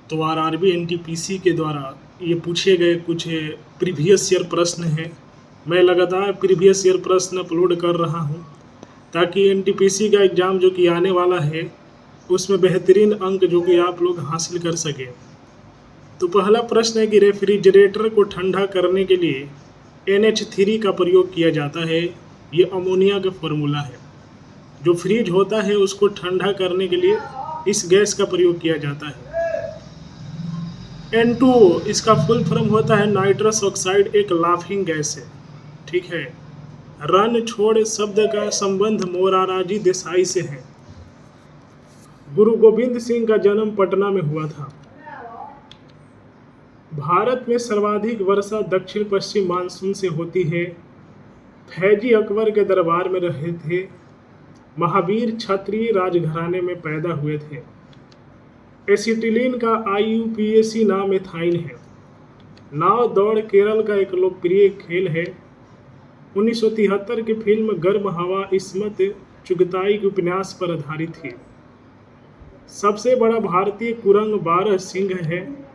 तो RRB NTPC के द्वारा ये पूछे गए कुछ प्रीवियस ईयर प्रश्न हैं। मैं लगातार प्रीवियस ईयर प्रश्न अपलोड कर रहा हूँ ताकि एनटीपीसी का एग्ज़ाम जो कि आने वाला है उसमें बेहतरीन अंक जो कि आप लोग हासिल कर सकें। तो पहला प्रश्न है कि रेफ्रिजरेटर को ठंडा करने के लिए NH3 का प्रयोग किया जाता है। ये अमोनिया का फॉर्मूला है। जो फ्रिज होता है उसको ठंडा करने के लिए इस गैस का प्रयोग किया जाता है। N2O इसका फुल फॉर्म होता है नाइट्रस ऑक्साइड, एक लाफिंग गैस है। ठीक है। रन छोड़ शब्द का संबंध मोरारजी देसाई से है। गुरु गोविंद सिंह का जन्म पटना में हुआ था। भारत में सर्वाधिक वर्षा दक्षिण पश्चिम मानसून से होती है। फैजी अकबर के दरबार में रहे थे। महावीर क्षत्रिय राजघराने में पैदा हुए थे। एसिटिलीन का IUPAC नाम एथाइन है। नाव दौड़ केरल का एक लोकप्रिय खेल है। 1973 की फिल्म गर्म हवा इस्मत चुगताई के उपन्यास पर आधारित थी। सबसे बड़ा भारतीय कुरंग 12 सिंह है।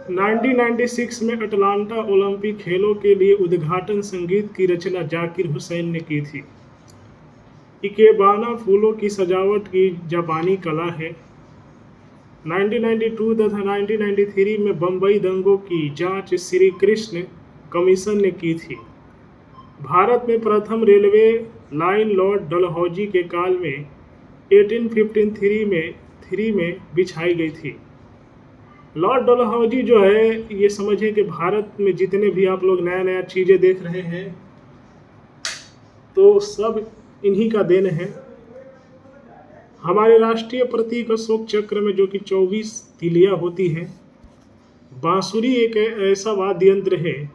1996 में अटलांटा ओलंपिक खेलों के लिए उद्घाटन संगीत की रचना जाकिर हुसैन ने की थी। इकेबाना फूलों की सजावट की जापानी कला है। 1992 तथा 1993 में बम्बई दंगों की जांच श्री कृष्ण कमीशन ने की थी। भारत में प्रथम रेलवे लाइन लॉर्ड डलहौजी के काल में 1853 में बिछाई गई थी। लॉर्ड डलहौजी जो है, ये समझिए कि भारत में जितने भी आप लोग नया नया चीज़ें देख रहे हैं तो सब इन्हीं का देन है। हमारे राष्ट्रीय प्रतीक अशोक चक्र में जो कि 24 तिलियां होती हैं। बांसुरी एक ऐसा वाद्य यंत्र है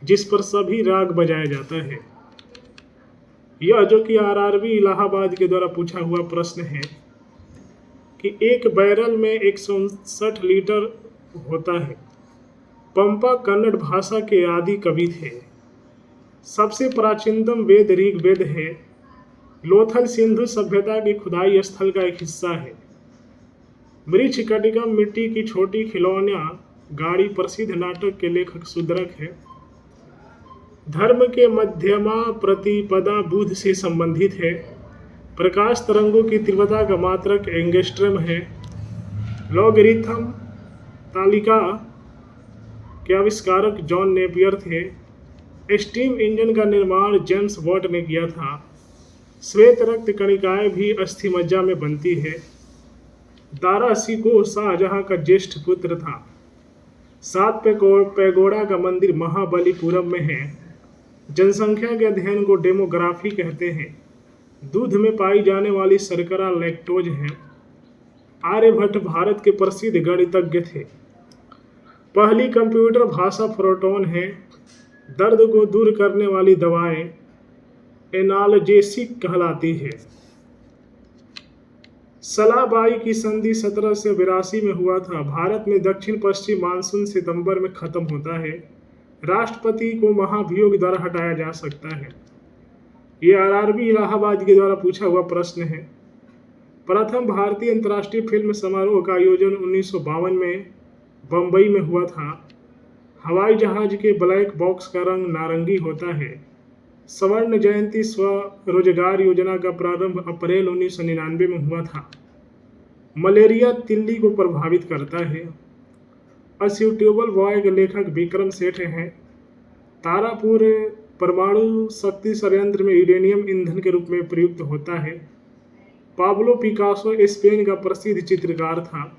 जिस पर सभी राग बजाया जाता है। यह जो कि आरआरबी इलाहाबाद के द्वारा पूछा हुआ प्रश्न है कि एक बैरल में 159 लीटर होता है। पंपा कन्नड़ भाषा के आदि कवि थे। सबसे प्राचीनतम वेद ऋग्वेद है। लोथल सिंधु सभ्यता की खुदाई स्थल का एक हिस्सा है। मृच्छकटिकम मिट्टी की छोटी खिलौना गाड़ी प्रसिद्ध नाटक के लेखक शूद्रक है। धर्म के मध्यमा प्रतिपदा बुध से संबंधित है। प्रकाश तरंगों की तीव्रता का मात्रक एंगस्ट्रम है। लॉगरिथम तालिका के आविष्कारक जॉन नेपियर थे। स्टीम इंजन का निर्माण जेम्स वॉट ने किया था। श्वेत रक्त कणिकाएं भी अस्थिमज्जा में बनती है। दारा सिकोह शाहजहां का ज्येष्ठ पुत्र था। 7 पैगोडा का मंदिर महाबलीपुरम में है। जनसंख्या के अध्ययन को डेमोग्राफी कहते हैं। दूध में पाई जाने वाली शर्करा लैक्टोज है। आर्यभट्ट भारत के प्रसिद्ध गणितज्ञ थे। पहली कंप्यूटर भाषा प्रोटॉन है। दर्द को दूर करने वाली दवाएं एनाल्जेसिक कहलाती है। सलाबाई की संधि 1782 में हुआ था। भारत में दक्षिण पश्चिम मानसून सितंबर में खत्म होता है। राष्ट्रपति को महाभियोग द्वारा हटाया जा सकता है। ये आरआरबी इलाहाबाद के द्वारा पूछा हुआ प्रश्न है। प्रथम भारतीय अंतर्राष्ट्रीय फिल्म समारोह का आयोजन 1952 में बम्बई में हुआ था। हवाई जहाज के ब्लैक बॉक्स का रंग नारंगी होता है। स्वर्ण जयंती स्वरोजगार योजना का प्रारंभ अप्रैल 1999 में हुआ था। मलेरिया तिल्ली को प्रभावित करता है। अनसुटेबल बॉय के लेखक विक्रम सेठ हैं। तारापुर परमाणु शक्ति संयंत्र में यूरेनियम ईंधन के रूप में प्रयुक्त होता है। पाब्लो पिकासो स्पेन का प्रसिद्ध चित्रकार था।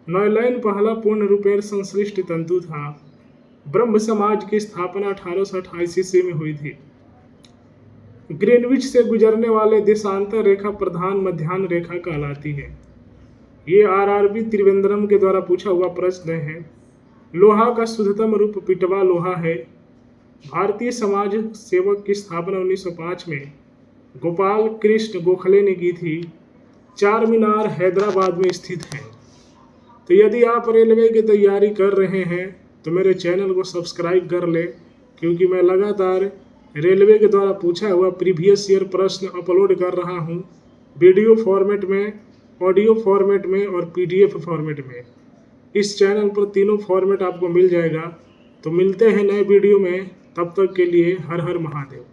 नॉयलैन पहला पूर्ण रूपेण संश्लिष्ट तंतु था। ब्रह्म समाज की स्थापना 1828 ईस्वी में हुई थी। ग्रीनविच से गुजरने वाले देशांतर रेखा प्रधान मध्याह्न रेखा कहलाती है। ये आरआरबी त्रिवेंद्रम के द्वारा पूछा हुआ प्रश्न है। लोहा का शुद्धतम रूप पिटवा लोहा है। भारतीय समाज सेवक की स्थापना 1905 में गोपाल कृष्ण गोखले ने की थी। चार मीनार हैदराबाद में स्थित है। तो यदि आप रेलवे की तैयारी कर रहे हैं तो मेरे चैनल को सब्सक्राइब कर ले, क्योंकि मैं लगातार रेलवे के द्वारा पूछा हुआ प्रीवियस ईयर प्रश्न अपलोड कर रहा हूं वीडियो फॉर्मेट में। ऑडियो फॉर्मेट में और पीडीएफ फॉर्मेट में। इस चैनल पर तीनों फॉर्मेट आपको मिल जाएगा। तो मिलते हैं नए वीडियो में, तब तक के लिए हर हर महादेव।